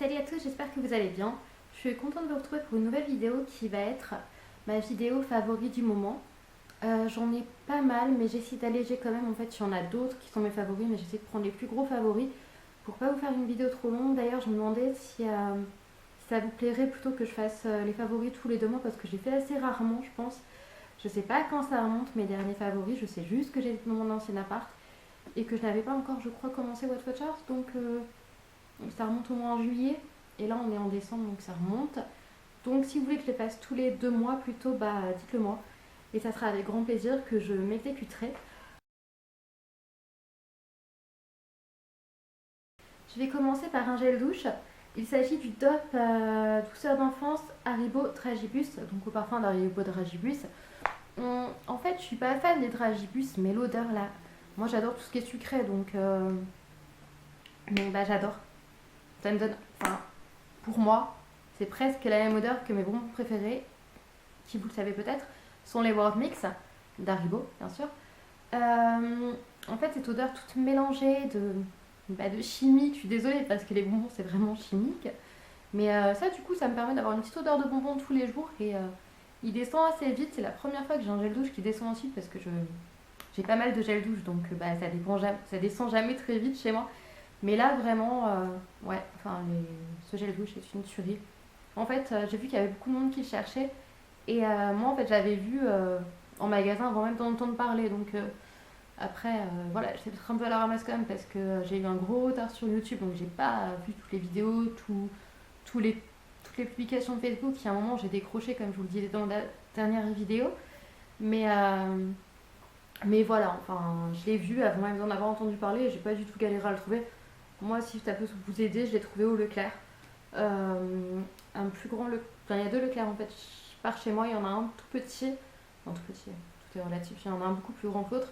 Salut à tous, j'espère que vous allez bien. Je suis contente de vous retrouver pour une nouvelle vidéo qui va être ma vidéo favori du moment. J'en ai pas mal, mais j'essaie d'alléger quand même. En fait, il y en a d'autres qui sont mes favoris, mais j'essaie de prendre les plus gros favoris pour pas vous faire une vidéo trop longue. D'ailleurs, je me demandais si ça vous plairait plutôt que je fasse les favoris tous les 2 mois parce que j'ai fait assez rarement, je pense. Je sais pas quand ça remonte mes derniers favoris, je sais juste que j'étais dans mon ancien appart et que je n'avais pas encore, je crois, commencé What Watchers, donc ça remonte au moins en juillet. Et là, on est en décembre, donc ça remonte. Donc, si vous voulez que je les fasse tous les 2 mois plutôt, bah dites-le moi. Et ça sera avec grand plaisir que je m'exécuterai. Je vais commencer par un gel douche. Il s'agit du DOP douceur d'enfance Haribo Dragibus, donc au parfum d'Haribo Dragibus. En fait, je suis pas fan des Dragibus, mais l'odeur là, moi j'adore tout ce qui est sucré, donc bah j'adore. Ça me donne, enfin, pour moi, c'est presque la même odeur que mes bonbons préférés, qui vous le savez peut-être, sont les World Mix d'Haribo, bien sûr. En fait, cette odeur toute mélangée de chimique, je suis désolée parce que les bonbons c'est vraiment chimique, mais ça du coup ça me permet d'avoir une petite odeur de bonbons tous les jours et il descend assez vite. C'est la première fois que j'ai un gel douche qui descend ensuite parce que j'ai pas mal de gel douche donc ça descend jamais très vite chez moi. Mais là vraiment, ouais, enfin ce gel douche est une tuerie. En fait, j'ai vu qu'il y avait beaucoup de monde qui le cherchait et moi en fait j'avais vu en magasin avant même d'en entendre parler donc après voilà, j'étais peut-être un peu à la ramasse quand même parce que j'ai eu un gros retard sur YouTube donc j'ai pas vu toutes les vidéos, tous les, toutes les publications de Facebook. Il y a un moment j'ai décroché comme je vous le disais dans la dernière vidéo mais, mais voilà, enfin je l'ai vu avant même d'en avoir entendu parler et j'ai pas du tout galéré à le trouver. Moi si ça peut vous aider, je l'ai trouvé au Leclerc. Un plus grand Leclerc, enfin il y a 2 Leclerc en fait par chez moi, il y en a un tout petit, enfin tout petit, tout est relatif, il y en a un beaucoup plus grand que l'autre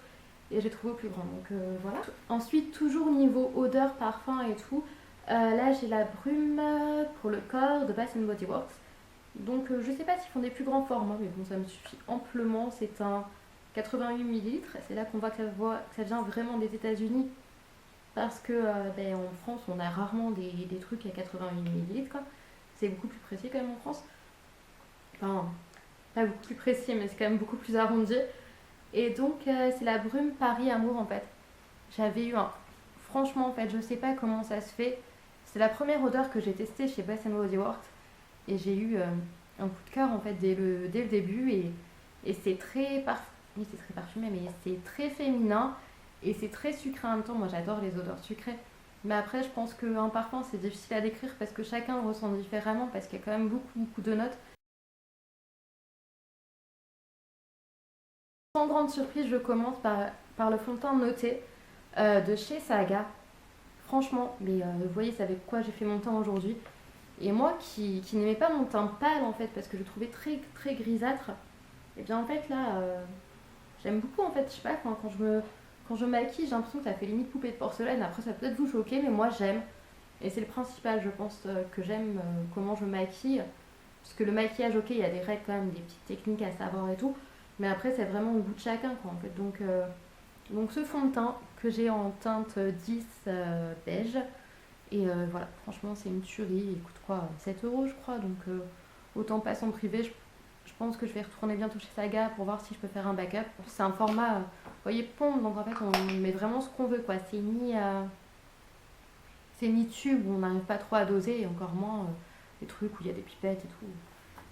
et j'ai trouvé au plus grand donc voilà. Ensuite toujours niveau odeur, parfum et tout, là j'ai la brume pour le corps de Bath Body Works. Donc je sais pas s'ils font des plus grands formats mais bon ça me suffit amplement, c'est un 88 millilitres. C'est là qu'on voit que ça vient vraiment des États-Unis parce que ben, en France on a rarement des trucs à 88 millilitres quoi. C'est beaucoup plus précis quand même en France. Enfin, pas beaucoup plus précis, mais c'est quand même beaucoup plus arrondi. Et donc, c'est la brume Paris Amour en fait. J'avais eu un. Franchement, en fait, je sais pas comment ça se fait. C'est la première odeur que j'ai testée chez Bath Body Works. Et j'ai eu un coup de cœur en fait dès le début. Et c'est très, oui, c'est très parfumé, mais c'est très féminin. Et c'est très sucré en même temps. Moi, j'adore les odeurs sucrées. Mais après, je pense qu'un parfum, c'est difficile à décrire parce que chacun le ressent différemment. Parce qu'il y a quand même beaucoup, beaucoup de notes. Sans grande surprise, je commence par le fond de teint Noté de chez Saga. Franchement, mais vous voyez, c'est avec quoi j'ai fait mon teint aujourd'hui. Et moi qui n'aimais pas mon teint pâle en fait, parce que je le trouvais très, très grisâtre, et bien en fait là, j'aime beaucoup en fait, je sais pas, quand je me maquille, j'ai l'impression que ça fait limite poupée de porcelaine. Après, ça peut peut-être vous choquer, mais moi j'aime. Et c'est le principal, je pense, que j'aime comment je me maquille. Parce que le maquillage, ok, il y a des règles quand même, des petites techniques à savoir et tout. Mais après, c'est vraiment au goût de chacun, quoi, en fait. Donc ce fond de teint que j'ai en teinte 10 beige. Et voilà, franchement, c'est une tuerie. Il coûte quoi, 7 € je crois. Donc autant passer en privé. Je pense que je vais retourner bientôt chez Saga pour voir si je peux faire un backup. C'est un format, vous voyez, pompe. Donc en fait, on met vraiment ce qu'on veut, quoi. C'est ni tube où on n'arrive pas trop à doser. Et encore moins des trucs où il y a des pipettes et tout.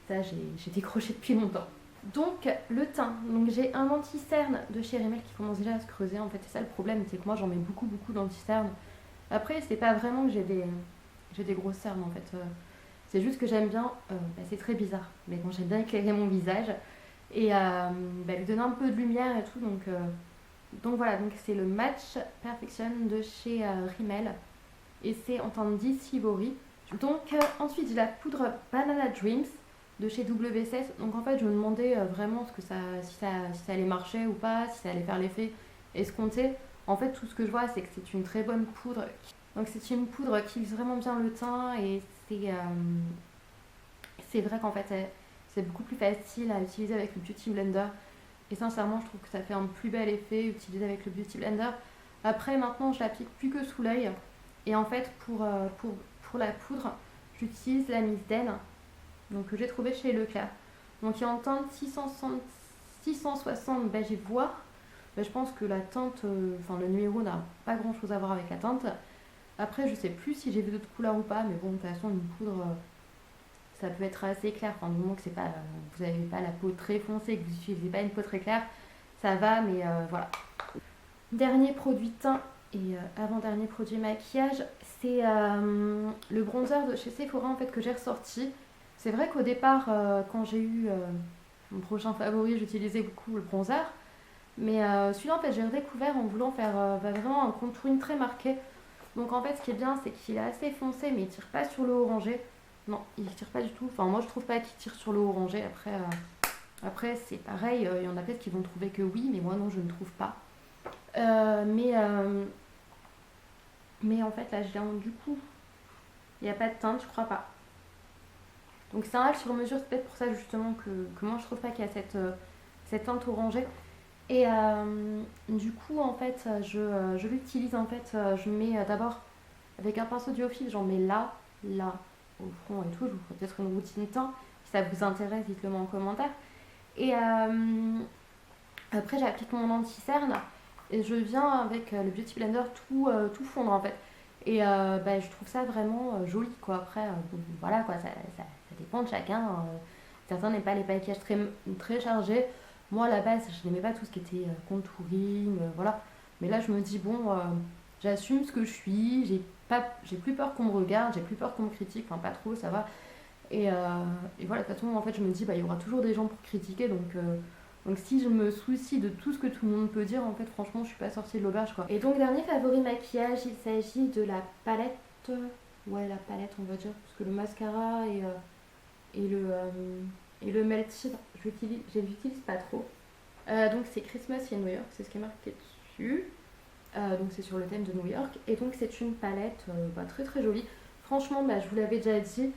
Ça, j'ai décroché depuis longtemps. Donc le teint, donc j'ai un anti-cerne de chez Rimmel qui commence déjà à se creuser. En fait, c'est ça le problème, c'est que moi j'en mets beaucoup, beaucoup d'anti-cerne. Après, c'est pas vraiment que j'ai des grosses cernes en fait. C'est juste que j'aime bien, bah, c'est très bizarre, mais bon, j'aime bien éclairer mon visage et bah, lui donner un peu de lumière et tout. Donc voilà, donc c'est le Match Perfection de chez Rimmel et c'est en teinte 10 Ivory. Donc ensuite, j'ai la poudre Banana Dreams de chez W16. Donc en fait, je me demandais vraiment si ça allait marcher ou pas, si ça allait faire l'effet escompté. En fait, tout ce que je vois, c'est que c'est une très bonne poudre. Donc c'est une poudre qui lisse vraiment bien le teint et c'est vrai qu'en fait, c'est beaucoup plus facile à utiliser avec le Beauty Blender. Et sincèrement, je trouve que ça fait un plus bel effet utilisé avec le Beauty Blender. Après, maintenant, je l'applique plus que sous l'œil. Et en fait, pour la poudre, j'utilise la Miss Den, donc que j'ai trouvé chez Leclerc. Donc il y a en teinte 660 beige ivoire. Mais je pense que la teinte, le numéro n'a pas grand chose à voir avec la teinte. Après, je sais plus si j'ai vu d'autres couleurs ou pas, mais bon, de toute façon, une poudre, ça peut être assez clair. Enfin, du moment que c'est pas, vous n'avez pas la peau très foncée, que vous n'utilisez pas une peau très claire, ça va, mais voilà. Dernier produit teint et avant-dernier produit maquillage, c'est le bronzer de chez Sephora en fait que j'ai ressorti. C'est vrai qu'au départ, quand j'ai eu mon prochain favori, j'utilisais beaucoup le bronzer. Mais celui-là, en fait, j'ai redécouvert en voulant faire vraiment un contouring très marqué. Donc en fait, ce qui est bien, c'est qu'il est assez foncé, mais il tire pas sur le orangé. Non, il tire pas du tout. Enfin, moi, je trouve pas qu'il tire sur le orangé. Après c'est pareil. Il y en a peut-être qui vont trouver que oui, mais moi, non, je ne trouve pas. Mais en fait, là, je viens du coup. Il n'y a pas de teinte, je crois pas. Donc c'est un hâle sur mesure, c'est peut-être pour ça justement que moi, je trouve pas qu'il y a cette teinte orangée. Et du coup, en fait, je l'utilise, en fait, je mets d'abord avec un pinceau Diophile, j'en mets là, au front et tout. Je vous ferai peut-être une routine teint. Si ça vous intéresse, dites-le moi en commentaire. Et après, j'applique mon anti-cerne et je viens avec le Beauty Blender tout fondre, en fait. Et je trouve ça vraiment joli, quoi. Après, voilà, quoi, ça dépend de chacun. Certains n'aiment pas les maquillages très, très chargés. Moi, à la base, je n'aimais pas tout ce qui était contouring, voilà. Mais là, je me dis, bon, j'assume ce que je suis, j'ai plus peur qu'on me regarde, j'ai plus peur qu'on me critique, enfin, pas trop, ça va. Et voilà, de toute façon, en fait, je me dis, il y aura toujours des gens pour critiquer, donc si je me soucie de tout ce que tout le monde peut dire, en fait, franchement, je suis pas sortie de l'auberge, quoi. Et donc, dernier favori maquillage, il s'agit de la palette, ouais, la palette, on va dire, parce que le mascara et le Melted, je l'utilise pas trop. Donc c'est Christmas in New York, c'est ce qui est marqué dessus. Donc c'est sur le thème de New York. Et donc c'est une palette très très jolie. Franchement, je vous l'avais déjà dit,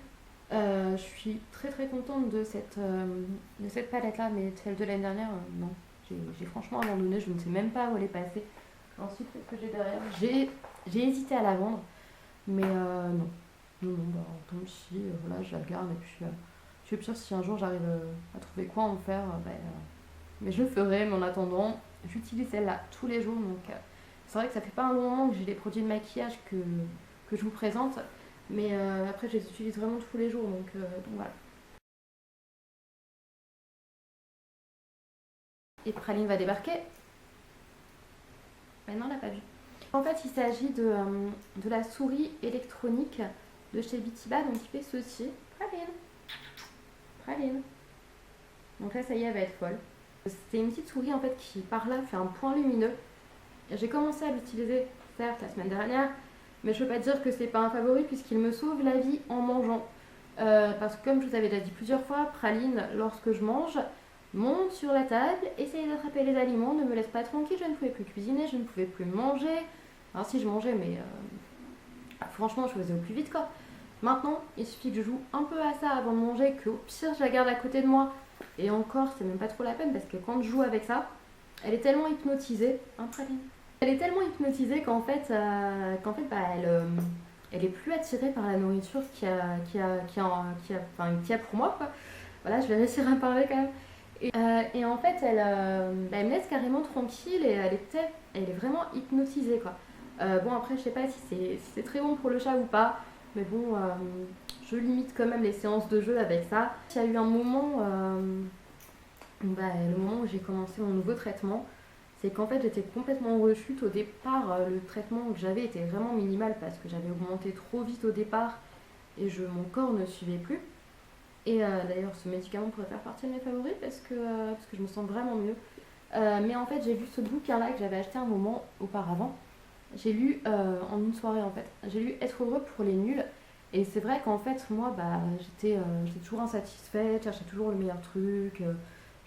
je suis très très contente de cette palette là, mais celle de l'année dernière, non. J'ai franchement abandonné, je ne sais même pas où elle est passée. Ensuite, qu'est-ce que j'ai derrière J'ai hésité à la vendre, mais non. Non, tant pis, voilà, je la garde et puis je suis pire si un jour j'arrive à trouver quoi en faire, mais je le ferai, mais en attendant, j'utilise celle-là tous les jours, donc c'est vrai que ça fait pas un long moment que j'ai les produits de maquillage que je vous présente, mais après je les utilise vraiment tous les jours, donc voilà. Et Praline va débarquer. Mais non, on l'a pas vu. En fait, il s'agit de la souris électronique de chez Bitiba, donc il fait ceci. Praline. Donc là, ça y est, elle va être folle. C'est une petite souris en fait qui par là fait un point lumineux. J'ai commencé à l'utiliser certes la semaine dernière, mais je peux pas dire que c'est pas un favori puisqu'il me sauve la vie en mangeant. Parce que comme je vous avais déjà dit plusieurs fois, Praline, lorsque je mange, monte sur la table, essaye d'attraper les aliments, ne me laisse pas tranquille, je ne pouvais plus cuisiner, je ne pouvais plus manger. Alors si je mangeais, mais franchement je faisais au plus vite, quoi. Maintenant, il suffit que je joue un peu à ça avant de manger, qu'au pire je la garde à côté de moi. Et encore, c'est même pas trop la peine parce que quand je joue avec ça, elle est tellement hypnotisée. Hein, Praline. Elle est tellement hypnotisée elle est plus attirée par la nourriture qu'il y a pour moi, quoi. Voilà, je vais réussir à parler quand même. Et en fait, elle me laisse carrément tranquille et elle est vraiment hypnotisée, quoi. Bon, après, je sais pas si c'est très bon pour le chat ou pas, mais bon, je limite quand même les séances de jeu avec ça. Il y a eu un moment, le moment où j'ai commencé mon nouveau traitement, c'est qu'en fait j'étais complètement en rechute. Au départ, le traitement que j'avais était vraiment minimal parce que j'avais augmenté trop vite au départ et mon corps ne suivait plus. Et d'ailleurs, ce médicament pourrait faire partie de mes favoris parce que je me sens vraiment mieux. Mais en fait, j'ai lu ce bouquin-là que j'avais acheté un moment auparavant. J'ai lu en une soirée en fait. J'ai lu Être heureux pour les nuls. Et c'est vrai qu'en fait, moi, j'étais toujours insatisfaite, je cherchais toujours le meilleur truc,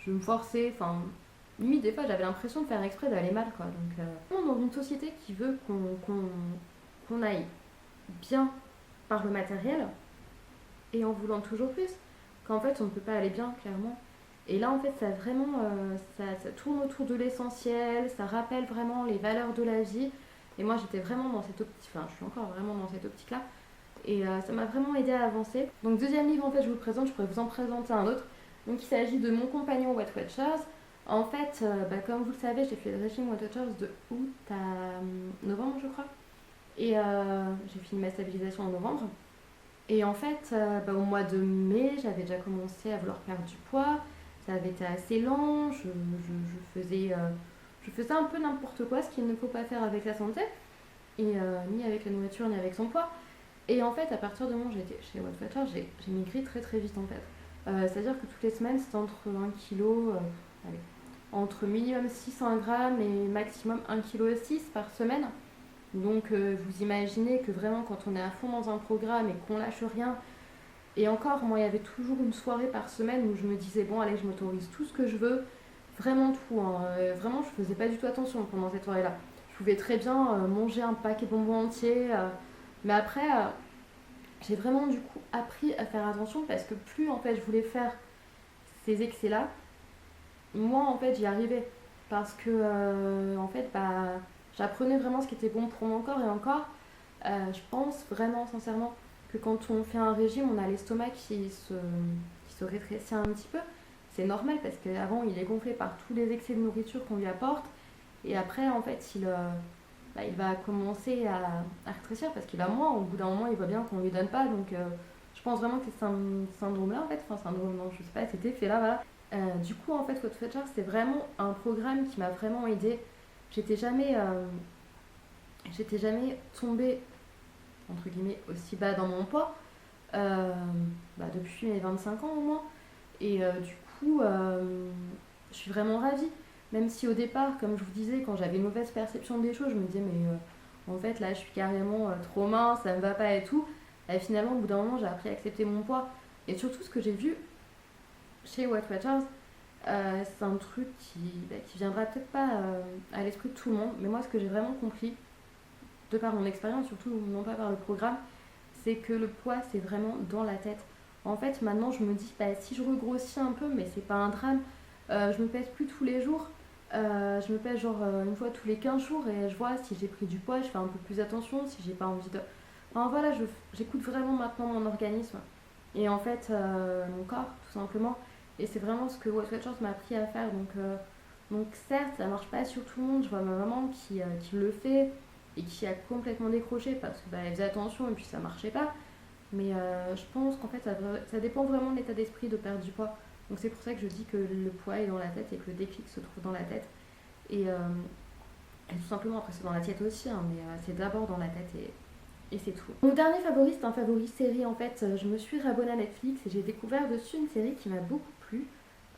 je me forçais, enfin, limite des fois j'avais l'impression de faire exprès d'aller mal, quoi. Donc, dans une société qui veut qu'on aille bien par le matériel et en voulant toujours plus, qu'en fait on ne peut pas aller bien, clairement. Et là, en fait, ça vraiment, ça tourne autour de l'essentiel, ça rappelle vraiment les valeurs de la vie. Et moi, j'étais vraiment dans cette optique, enfin, je suis encore vraiment dans cette optique-là. Et ça m'a vraiment aidé à avancer. Donc deuxième livre, en fait, je vous le présente, je pourrais vous en présenter un autre. Donc il s'agit de Mon compagnon Weight Watchers. En fait, comme vous le savez, j'ai fait le régime Weight Watchers de août à novembre, je crois. Et j'ai fini ma stabilisation en novembre. Et en fait, au mois de mai, j'avais déjà commencé à vouloir perdre du poids. Ça avait été assez lent. Je faisais un peu n'importe quoi, ce qu'il ne faut pas faire avec la santé. Et ni avec la nourriture, ni avec son poids. Et en fait, à partir du moment où j'étais chez Weight Watchers, j'ai maigri très très vite en fait. C'est-à-dire que toutes les semaines, c'était entre 1 kg, allez, entre minimum 600 grammes et maximum 1,6 kg par semaine. Donc vous imaginez que vraiment quand on est à fond dans un programme et qu'on lâche rien, et encore moi il y avait toujours une soirée par semaine où je me disais bon allez je m'autorise tout ce que je veux, vraiment tout, hein. Vraiment je faisais pas du tout attention pendant cette soirée-là. Je pouvais très bien manger un paquet de bonbons entiers, mais après j'ai vraiment du coup appris à faire attention parce que plus en fait je voulais faire ces excès-là, moins en fait j'y arrivais. Parce que en fait j'apprenais vraiment ce qui était bon pour mon corps et encore, je pense vraiment sincèrement que quand on fait un régime, on a l'estomac qui se rétrécit un petit peu. C'est normal parce qu'avant il est gonflé par tous les excès de nourriture qu'on lui apporte et après en fait il va commencer à rétrécir parce qu'il a moins. Au bout d'un moment il voit bien qu'on lui donne pas donc je pense vraiment que c'est un syndrome là en fait, enfin syndrome non je sais pas, cet effet là voilà. Du coup en fait Weight Watchers c'était vraiment un programme qui m'a vraiment aidée. J'étais jamais, j'étais jamais tombée entre guillemets aussi bas dans mon poids depuis mes 25 ans au moins. Et du coup, je suis vraiment ravie. Même si au départ, comme je vous disais, quand j'avais une mauvaise perception des choses, je me disais mais en fait là je suis carrément trop mince, ça me va pas et tout. Et finalement au bout d'un moment j'ai appris à accepter mon poids. Et surtout ce que j'ai vu chez Weight Watchers, c'est un truc qui viendra peut-être pas à l'esprit de tout le monde. Mais moi ce que j'ai vraiment compris, de par mon expérience, surtout non pas par le programme, c'est que le poids, c'est vraiment dans la tête. En fait, maintenant, je me dis, si je regrossis un peu, mais c'est pas un drame, je me pèse plus tous les jours, je me pèse genre une fois tous les 15 jours et je vois si j'ai pris du poids, je fais un peu plus attention, si j'ai pas envie de... Enfin voilà, j'écoute vraiment maintenant mon organisme et en fait mon corps, tout simplement. Et c'est vraiment ce que Weight Watchers m'a appris à faire. Donc certes, ça marche pas sur tout le monde, je vois ma maman qui le fait et qui a complètement décroché parce que elle faisait attention et puis ça marchait pas. Mais je pense qu'en fait ça dépend vraiment de l'état d'esprit de perdre du poids. Donc c'est pour ça que je dis que le poids est dans la tête et que le déclic se trouve dans la tête. Et tout simplement après c'est dans l'assiette aussi, hein, mais c'est d'abord dans la tête et c'est tout. Mon dernier favori, c'est un favori série en fait. Je me suis réabonnée à Netflix et j'ai découvert dessus une série qui m'a beaucoup plu.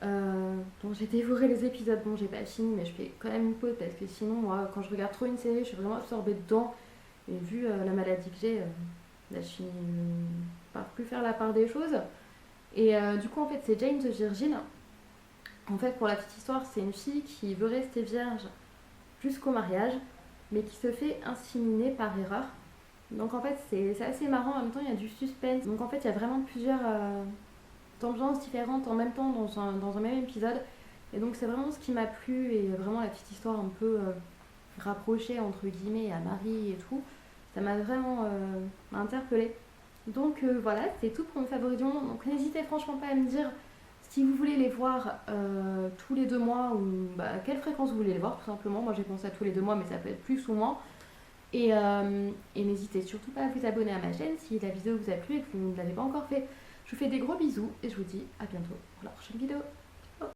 Donc j'ai dévoré les épisodes, bon j'ai pas fini mais je fais quand même une pause parce que sinon moi quand je regarde trop une série je suis vraiment absorbée dedans et vu la maladie que j'ai, là je finis par plus faire la part des choses et du coup en fait c'est Jane the Virgin. En fait pour la petite histoire c'est une fille qui veut rester vierge jusqu'au mariage mais qui se fait inséminer par erreur. Donc en fait c'est assez marrant, en même temps il y a du suspense, donc en fait il y a vraiment plusieurs d'ambiances différentes en même temps dans un même épisode. Et donc c'est vraiment ce qui m'a plu et vraiment la petite histoire un peu rapprochée entre guillemets à Marie et tout. Ça m'a vraiment interpellée. Donc voilà, c'est tout pour mes favoris du moment. Donc n'hésitez franchement pas à me dire si vous voulez les voir tous les 2 mois ou à quelle fréquence vous voulez les voir tout simplement. Moi j'ai pensé à tous les 2 mois mais ça peut être plus ou moins. Et n'hésitez surtout pas à vous abonner à ma chaîne si la vidéo vous a plu et que vous ne l'avez pas encore fait. Je vous fais des gros bisous et je vous dis à bientôt pour la prochaine vidéo.